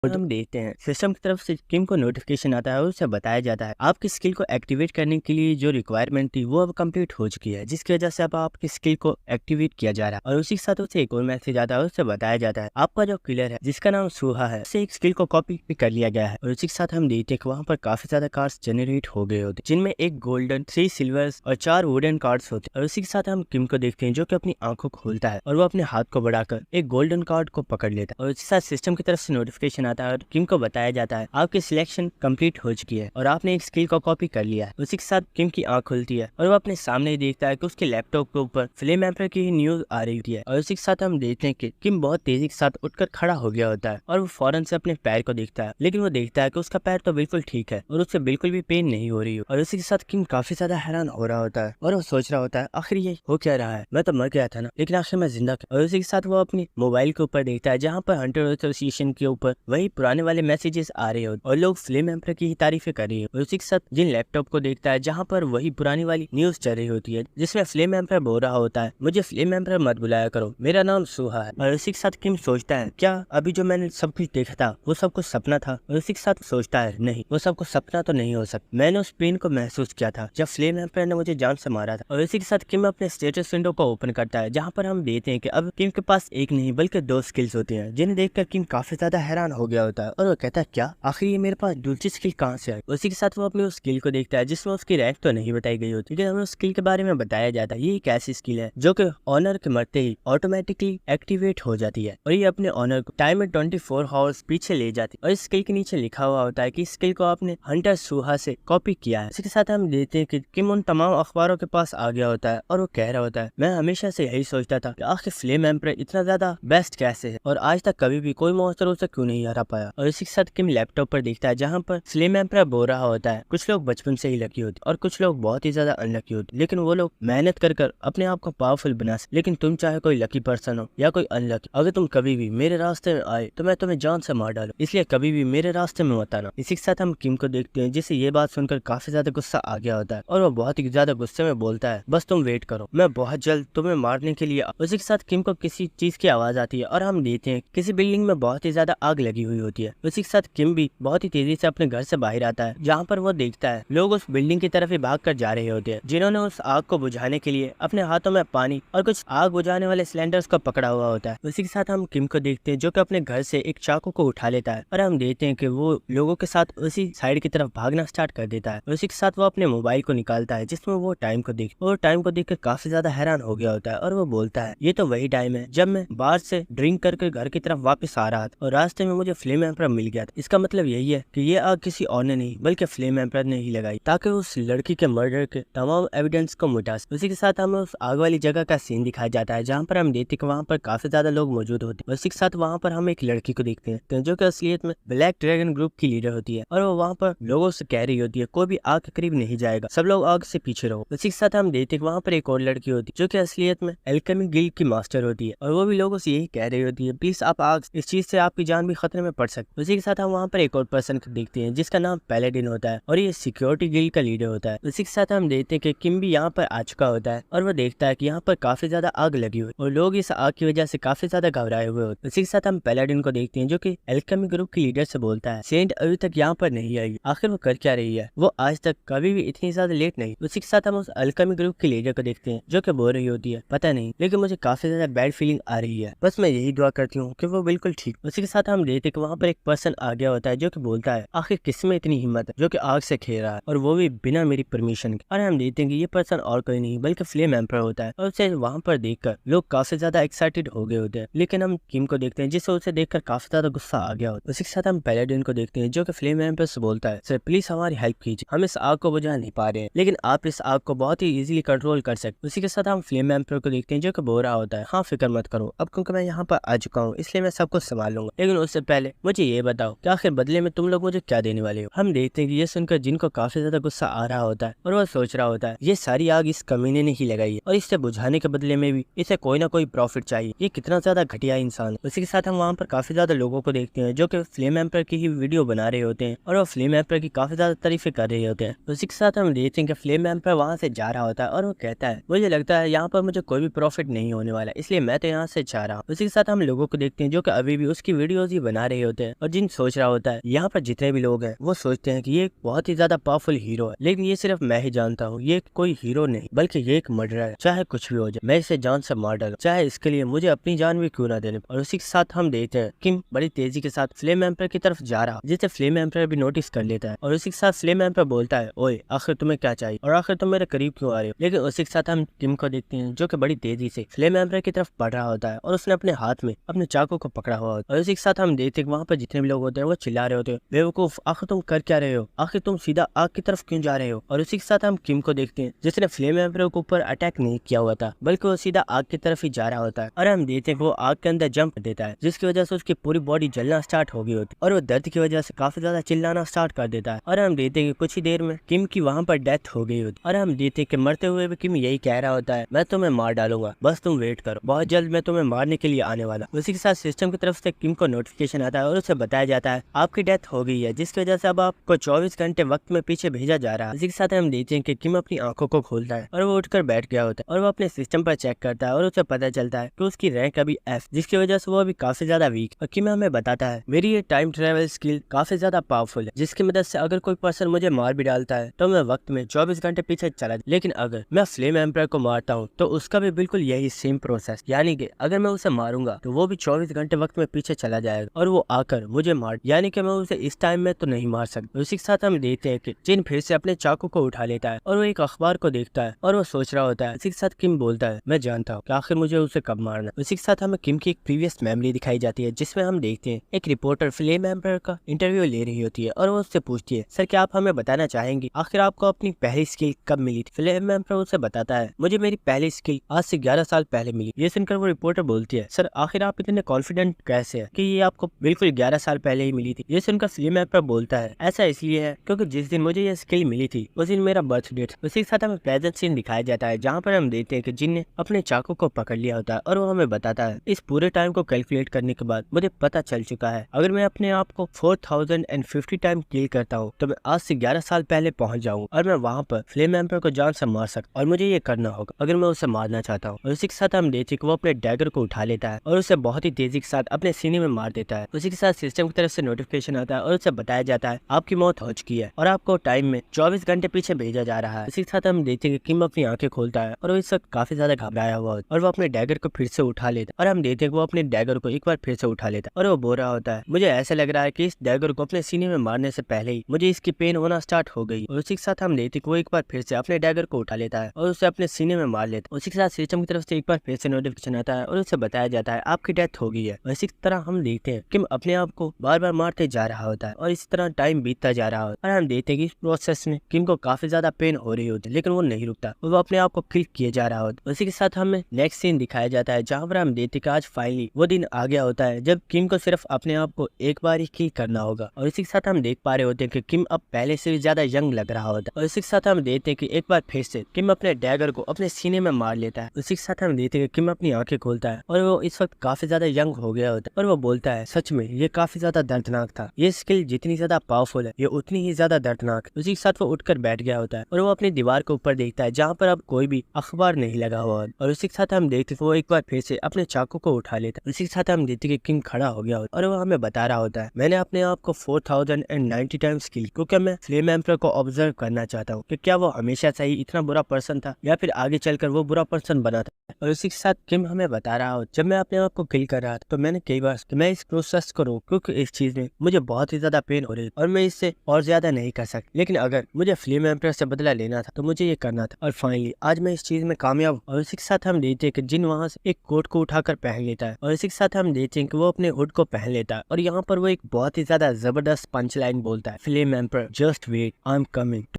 हम देखते हैं सिस्टम की तरफ से किम को नोटिफिकेशन आता है और उसे बताया जाता है आपकी स्किल को एक्टिवेट करने के लिए जो रिक्वायरमेंट थी वो अब कंप्लीट हो चुकी है, जिसकी वजह से अब आपकी स्किल को एक्टिवेट किया जा रहा है। और उसी के साथ उसे एक और मैसेज आता है और उसे बताया जाता है आपका जो किलर है जिसका नाम सुहा है उसे एक स्किल को कॉपी भी कर लिया गया है। और उसी के साथ हम देखते हैं कि वहाँ पर काफी ज्यादा कार्ड्स जनरेट हो गए होते जिनमें एक गोल्डन, 3 सिल्वर्स और 4 वुडन कार्ड्स होते। और उसी के साथ हम किम को देखते हैं जो कि अपनी आंखों को खोलता है और वो अपने हाथ को बढ़ाकर एक गोल्डन कार्ड को पकड़ लेता है। और उसी के साथ सिस्टम की तरफ से नोटिफिकेशन आता है और किम को बताया जाता है आपकी सिलेक्शन कंप्लीट हो चुकी है और आपने एक स्किल को कॉपी कर लिया है। उसी के साथ किम की आंख खुलती है और वो अपने सामने ही देखता है कि उसके लैपटॉप के ऊपर फ्लेम एम्पर की ही न्यूज आ रही होती है। और उसी के साथ हम देखते हैं कि किम बहुत तेजी के साथ उठकर खड़ा हो गया होता है और वो फौरन से अपने पैर को देखता है, लेकिन वो देखता है कि उसका पैर तो बिल्कुल ठीक है और उससे बिल्कुल भी पेन नहीं हो रही हो। और उसी के साथ किम काफी ज्यादा हैरान हो रहा होता है और वो सोच रहा होता है आखिर ये हो क्या रहा है, मैं तो मर गया था ना, लेकिन आखिर मैं जिंदा क्यों। और उसी के साथ वो अपनी मोबाइल के ऊपर देखता है जहाँ पर हंटर एसोसिएशन के ऊपर वही पुराने वाले मैसेजेस आ रहे होते और लोग फ्लेम एम्पर की ही तारीफें कर रही है। और उसी के साथ जिन लैपटॉप को देखता है जहाँ पर वही पुरानी वाली न्यूज चल रही होती है जिसमें फ्लेम एम्पर बोल रहा होता है मुझे फ्लेम एम्पर मत बुलाया करो, मेरा नाम सुहा है। और उसी के साथ किम सोचता है क्या अभी जो मैंने सब कुछ देखा था वो सब कुछ सपना था। और उसी के साथ सोचता है नहीं, वो सब कुछ सपना तो नहीं हो सकता, मैंने उस पेन को महसूस किया था जब फ्लेम एम्पर ने मुझे जान से मारा था। और इसी के साथ किम अपने स्टेटस विंडो को ओपन करता है जहाँ पर हम देखते हैं कि अब किम के पास एक नहीं बल्कि 2 स्किल्स होती हैं, जिन्हें देखकर किम काफी ज्यादा हैरान हो गया होता है और वो कहता है क्या आखिर ये मेरे पास दूसरी स्किल कहाँ से आई। उसी के साथ वो अपनी उस स्किल को देखता है जिसमें उसकी रैंक तो नहीं बताई गई होती, लेकिन हमें उस स्किल के बारे में बताया जाता है ये एक ऐसी स्किल है जो कि ऑनर के मरते ही ऑटोमेटिकली एक्टिवेट हो जाती है और ये अपने ऑनर को टाइम में 24 आवर्स पीछे ले जाती है। और इस स्किल के नीचे लिखा हुआ होता है कि इस स्किल को आपने हंटर सुहा से कॉपी किया है। इसी के साथ हम देखते हैं कि किम उन तमाम अखबारों के पास आ गया होता है और वो कह रहा होता है मैं हमेशा से यही सोचता था कि आखिर फ्लेम एम्पर इतना ज्यादा बेस्ट कैसे है और आज तक कभी भी कोई मॉन्स्टर उसे क्यों नहीं हरा पाया। और इसी के साथ किम लैपटॉप पर देखता है जहाँ पर फ्लेम एम्पर बोल रहा होता है कुछ लोग बचपन से ही लकी होते और कुछ लोग बहुत ही ज्यादा अनलकी होते, लेकिन वो लोग मेहनत कर अपने आप को पावरफुल बना सकते। लेकिन तुम चाहे कोई लकी पर्सन हो या कोई अनलकी, अगर तुम कभी भी मेरे रास्ते में आए तो मैं तुम्हें जान से मार डालू, इसलिए कभी भी मेरे रास्ते में मत आना। इसी के साथ हम किम को देखते हैं जिसे ये बात सुनकर काफी ज्यादा गुस्सा आ गया होता है और वो बहुत ही ज्यादा गुस्से में बोलता है बस तुम वेट करो, मैं बहुत जल्द तुम्हें मारने के लिए। उसी के साथ किम को किसी चीज की आवाज आती है और हम देखते हैं किसी बिल्डिंग में बहुत ही ज्यादा आग लगी हुई होती है। उसी के साथ किम भी बहुत ही तेजी से अपने घर से बाहर आता है जहाँ पर वो देखता है लोग उस बिल्डिंग की तरफ ही भाग कर जा रहे होते हैं जिन्होंने उस आग को बुझाने के लिए अपने हाथों में पानी और कुछ आग बुझाने वाले सिलेंडर्स को पकड़ा हुआ होता है। उसी के साथ हम किम को देखते हैं जो कि अपने घर से एक चाकू को उठा लेता है और हम देखते हैं कि वो लोगों के साथ उसी साइड की तरफ भागना स्टार्ट कर देता है। उसी के साथ वो अपने मोबाइल को निकालता है जिसमें वो टाइम को देखकर काफी ज्यादा हैरान हो गया होता है और वो बोलता है ये तो वही टाइम है जब मैं बाहर से ड्रिंक करके घर की तरफ वापस आ रहा था और रास्ते में मुझे फ्लेम एम्पर मिल गया था। इसका मतलब यही है कि ये आग किसी और ने नहीं बल्कि फ्लेम एम्पर ने ही लगाई ताकि उस लड़की के मर्डर के तमाम एविडेंस को मिटा सके। उसी के साथ हमें उस आग वाली जगह का सीन दिखाया जाता है जहाँ पर हम देखते हैं वहाँ पर काफी ज्यादा लोग मौजूद होते हैं। उसी के साथ वहाँ पर हम एक लड़की को देखते हैं जो कि असलियत में ब्लैक ड्रैगन ग्रुप की लीडर होती है और वो वहाँ पर लोगों से कह रही होती है कोई भी आग के करीब नहीं जाएगा, सब लोग आग से पीछे रहो। उसी के साथ हम देखते हैं वहाँ पर एक और लड़की होती है जो कि असलियत में एल्केमी गिल्ड की मास्टर होती है और वो भी लोगों से यही कह रही होती है प्लीज आप आग, इस चीज से आपकी जान भी खतरे में पड़ सकती है। उसी के साथ हम वहाँ पर एक और पर्सन को देखते हैं जिसका नाम पैलेडिन होता है और ये सिक्योरिटी गिल्ड का लीडर होता है। उसी के साथ हम देखते हैं कि किम भी यहाँ पर आ चुका होता है और वो देखता है कि यहाँ पर काफी ज्यादा आग लगी हुई और लोग इस आग की वजह से काफी ज्यादा घबराए हुए होते। उसी के साथ हम पैलेडिन को देखते हैं जो कि एल्केमी ग्रुप की लीडर से बोलता है सेंट अभी तक यहाँ पर नहीं आई, आखिर वो कर क्या रही है, वो आज तक कभी भी इतनी ज्यादा लेट नहीं। उसी के साथ हम उस एल्केमी ग्रुप की लीडर को देखते हैं जो कि बोल रही होती है पता नहीं लेकिन मुझे काफी ज्यादा बैड फीलिंग आ रही है, बस मैं यही दुआ करती हूँ कि वो बिल्कुल ठीक। उसी के साथ हम देखते हैं कि वहाँ पर एक पर्सन आ गया होता है जो कि बोलता है आखिर किसमें इतनी हिम्मत है जो कि आग से खेल रहा है और वो भी बिना मेरी परमिशन के। और हम देखते हैं कि ये पर्सन और कोई नहीं बल्कि फ्लेम एम्पर होता है और उसे वहाँ पर देखकर लोग काफी ज्यादा एक्साइटेड हो गए होते हैं। लेकिन हम किम को देखते हैं जिससे उसे देखकर काफी ज्यादा गुस्सा आ गया होता है। उसी के साथ हम पैलेडिन को देखते हैं जो कि फ्लेम एम्पर से बोलता है सर प्लीज हमारी हेल्प कीजिए, हम इस आग को बुझा नहीं पा रहे हैं लेकिन आप इस आग को बहुत ही इजीली कंट्रोल कर सकते। उसी के साथ हम फ्लेम एम्पर को देखते हैं जो कि बोल रहा होता है हाँ फिक्र मत करो, अब क्योंकि मैं यहाँ पर आ चुका हूँ इसलिए मैं सब कुछ संभाल लूंगा, लेकिन उससे पहले मुझे ये बताओ कि आखिर बदले में तुम लोग मुझे क्या देने वाले हो। हम देखते हैं कि ये सुनकर जिनको काफी ज्यादा गुस्सा आ रहा होता है और वो सोच रहा होता है ये सारी आग इस कमीने ने ही लगाई है और इससे बुझाने के बदले में भी इसे कोई ना कोई प्रॉफिट चाहिए, ये कितना ज्यादा घटिया इंसान है। उसी के साथ हम वहाँ पर काफी ज्यादा लोगों को देखते हैं जो कि फ्लेम एम्पर की ही वीडियो बना रहे होते हैं और वो फ्लेम एम्पर की काफी ज्यादा तारीफें कर रहे होते हैं। उसी के साथ हम देखते हैं कि फ्लेम एम्पर वहाँ से जा रहा होता है और वो कहता है मुझे लगता है यहाँ पर मुझे कोई भी प्रॉफिट नहीं होने वाला, इसलिए मैं तो यहाँ से जा रहा हूँ। उसी के साथ हम लोगों को देखते हैं जो कि अभी भी उसकी वीडियोज ही बना रहे होते हैं और जिन सोच रहा होता है यहाँ पर जितने भी लोग हैं वो सोचते हैं कि ये एक बहुत ही ज्यादा पावरफुल हीरो है, लेकिन ये सिर्फ मैं ही जानता हूँ ये कोई हीरो नहीं बल्कि ये एक मर्डरर है। चाहे कुछ भी हो जाए मैं इसे जान से मार डालूं, चाहे इसके लिए मुझे अपनी जान भी क्यों ना देने। और उसी के साथ हम देखते हैं किम बड़ी तेजी के साथ फ्लेम एम्पर की तरफ जा रहा, जिसे फ्लेम एम्पर भी नोटिस कर लेता है और उसी के साथ फ्लेम एम्पर बोलता है, ओए आखिर तुम्हें क्या चाहिए और आखिर तुम मेरे करीब क्यों आ रहे हो। लेकिन उसी के साथ हम किम को देखते हैं जो कि बड़ी तेजी से फ्लेम एम्पर की तरफ बढ़ रहा होता है और उसने अपने हाथ में अपने चाकू को पकड़ा हुआ होता है। और उसी के साथ हम देखते हैं वहाँ पर जितने भी लोग होते हैं वो चिल्ला रहे होते हैं, बेवकूफ आखिर तुम कर क्या रहे हो, आखिर तुम सीधा आग की तरफ क्यों जा रहे हो। और उसी के साथ हम किम को देखते हैं जिसने फ्लेम एम्पर के ऊपर अटैक नहीं किया हुआ था बल्कि वो सीधा आग की तरफ ही जा रहा होता है। और हम देखते हैं कि वो आग के अंदर जंप देता है जिसकी वजह से उसकी पूरी बॉडी जलना स्टार्ट हो गई होती है और वो दर्द की वजह से काफी ज्यादा चिल्लाना स्टार्ट कर देता है। और हम देखते हैं कि कुछ ही देर में किम की वहाँ पर डेथ हो गई होती है और हम देखते हैं कि मरते हुए भी किम यही कह रहा होता है, मैं तुम्हें मार डालूंगा, बस तुम वेट करो, बहुत जल्द मैं तुम्हें मारने के लिए आने वाला। उसी के साथ सिस्टम की तरफ से किम को नोटिफिकेशन आता है और उसे बताया जाता है आपकी डेथ हो गई है, जिसकी वजह से अब आपको 24 घंटे वक्त में पीछे भेजा जा रहा है। इसी के साथ हम देखते हैं कि किम अपनी आंखों को खोलता है और वो उठकर बैठ गया होता है और वो अपने सिस्टम पर चेक करता है और उसे पता चलता है कि उसकी रैंक अभी F, जिसकी वजह से वो अभी काफी ज्यादा वीक। और किम हमें बताता है मेरी ये टाइम ट्रेवल स्किल काफी ज्यादा पावरफुल है, जिसकी मदद से अगर कोई पर्सन मुझे मार भी डालता है तो मैं वक्त में 24 घंटे पीछे चला, लेकिन अगर मैं फ्लेम एम्पर को मारता हूँ तो उसका भी बिल्कुल यही सेम प्रोसेस, यानी कि अगर मैं उसे मारूंगा तो वो भी 24 घंटे वक्त में पीछे चला जाएगा और वो आकर मुझे मार, यानी कि मैं उसे इस टाइम में तो नहीं मार सकता। उसी के साथ हम देखते हैं कि जिन फिर से अपने चाकू को उठा लेता है और वो एक अखबार को देखता है और वो सोच रहा होता है। इसी के साथ किम बोलता है मैं जानता हूँ कि आखिर मुझे उसे कब मारना। उसी के साथ हमें किम की एक प्रीवियस मेमोरी दिखाई जाती है जिसमें हम देखते हैं एक रिपोर्टर फ्लेम एम्पर का इंटरव्यू ले रही होती है और वो उससे पूछती है सर क्या आप हमें बताना चाहेंगे आखिर आपको अपनी पहली स्किल कब मिली थी। फ्लेम एम्पर उसे बताता है मुझे मेरी पहली स्किल आज से 11 साल पहले मिली। ये सुनकर वो रिपोर्टर बोलती है सर आखिर आप इतने कॉन्फिडेंट कैसे है कि ये आपको बिल्कुल 11 साल पहले ही मिली थी। ये सुनकर फ्लेम एम्पर बोलता है ऐसा इसलिए है क्योंकि जिस दिन मुझे ये स्किल मिली थी उस दिन मेरा बर्थ डेट। उसी के साथ हमें प्रेजेंट सीन दिखाया जाता है जहाँ पर हम देखते हैं कि जिन ने अपने चाकू को पकड़ लिया होता है और वो हमें बताता है इस पूरे टाइम को कैलकुलेट करने के बाद मुझे पता चल चुका है अगर मैं अपने आप को 4050 टाइम किल करता हूँ तो मैं आज से 11 साल पहले पहुंच जाऊँ और मैं वहाँ पर फ्लेम एम्पर को जान से मार सकता और मुझे ये करना होगा अगर मैं उसे मारना चाहता हूँ। और उसी के साथ हम देखते हैं कि वो अपने डैगर को उठा लेता है और उसे बहुत ही तेजी के साथ अपने सीने में मार देता है। उसी के साथ सिस्टम की तरफ से नोटिफिकेशन आता है और उसे बताया जाता है आपकी मौत हो चुकी है और आपको टाइम में 24 घंटे पीछे भेजा जा रहा है। इसी के साथ हम देखते हैं कि किम अपनी आंखें खोलता है और वो इस वक्त काफी ज्यादा घबराया हुआ होता है और वो अपने डैगर को फिर से उठा लेता है और हम देखते हैं कि वो अपने डैगर को एक बार फिर से उठा लेता है और वो बोल रहा होता है मुझे ऐसा लग रहा है कि इस डैगर को अपने सीने में मारने से पहले ही मुझे इसकी पेन होना स्टार्ट हो गई। और उसी के साथ हम देखते हैं कि वो एक बार फिर से अपने डैगर को उठा लेता है और उसे अपने सीने में मार लेता है। उसी के साथ सिस्टम की तरफ से एक बार फिर से नोटिफिकेशन आता है और उसे बताया जाता है आपकी डेथ हो गई है। इसी तरह हम देखते हैं कि अपने आप को बार बार मारते जा रहा होता है और इसी तरह टाइम बीतता जा रहा होता है और हम देखते हैं कि इस प्रोसेस में किम को काफी ज्यादा पेन हो रही होती है लेकिन वो नहीं रुकता, वो अपने आप को किल किए जा रहा होता है। उसी के साथ हमें नेक्स्ट सीन दिखाया जाता है जहाँ पर हम देखते हैं कि आज फाइनली वो दिन आ गया होता है जब किम को सिर्फ अपने आप को एक बार ही किल करना होगा। और इसी के साथ हम देख पा रहे होते हैं कि किम अब पहले से भी ज्यादा यंग लग रहा होता है। और इसी के साथ हम देखते हैं कि एक बार फिर से किम अपने डैगर को अपने सीने में मार लेता है। उसी के साथ हम देखते हैं कि किम अपनी आंखें खोलता है और वो इस वक्त काफी ज्यादा यंग हो गया होता है और वो बोलता है सच में ये काफी ज्यादा दर्दनाक था, ये स्किल जितनी ज्यादा पावरफुल है ये उतनी ही ज्यादा दर्दनाक। उसी के साथ वो उठकर बैठ गया होता है और वो अपनी दीवार के ऊपर देखता है जहाँ पर अब कोई भी अखबार नहीं लगा हुआ। और उसी के साथ हम देखते हैं वो एक बार फिर से अपने चाकू को उठा लेता है। उसी के साथ हम देखते हैं कि किम खड़ा हो गया होता है और वो हमें बता रहा होता है मैंने अपने आप को 4090 टाइम्स किल क्योंकि मैं फ्लेम एम्पर को ऑब्जर्व करना चाहता हूँ कि क्या वो हमेशा से ही इतना बुरा पर्सन था या फिर आगे चलकर वो बुरा पर्सन बना था। और इसी के साथ किम हमें बता रहा हो जब मैं अपने आप को किल कर रहा था तो मैंने कई बार कि मैं इस प्रोसेस को रोक क्योंकि इस चीज में मुझे बहुत ही ज्यादा पेन हो रही है और मैं इससे और ज्यादा नहीं कर सकता, लेकिन अगर मुझे फ्लेम एम्पर से बदला लेना था तो मुझे ये करना था और फाइनली आज मैं इस चीज में कामयाब। और इसी के साथ हम देखते हैं कि जिन वहां से एक कोट को उठाकर पहन लेता है और इसी के साथ हम देखते हैं कि वो अपने हुड को पहन लेता है और यहाँ पर वो एक बहुत ही ज्यादा जबरदस्त पंच लाइन बोलता है फ्लेम एम्पर just wait I am coming.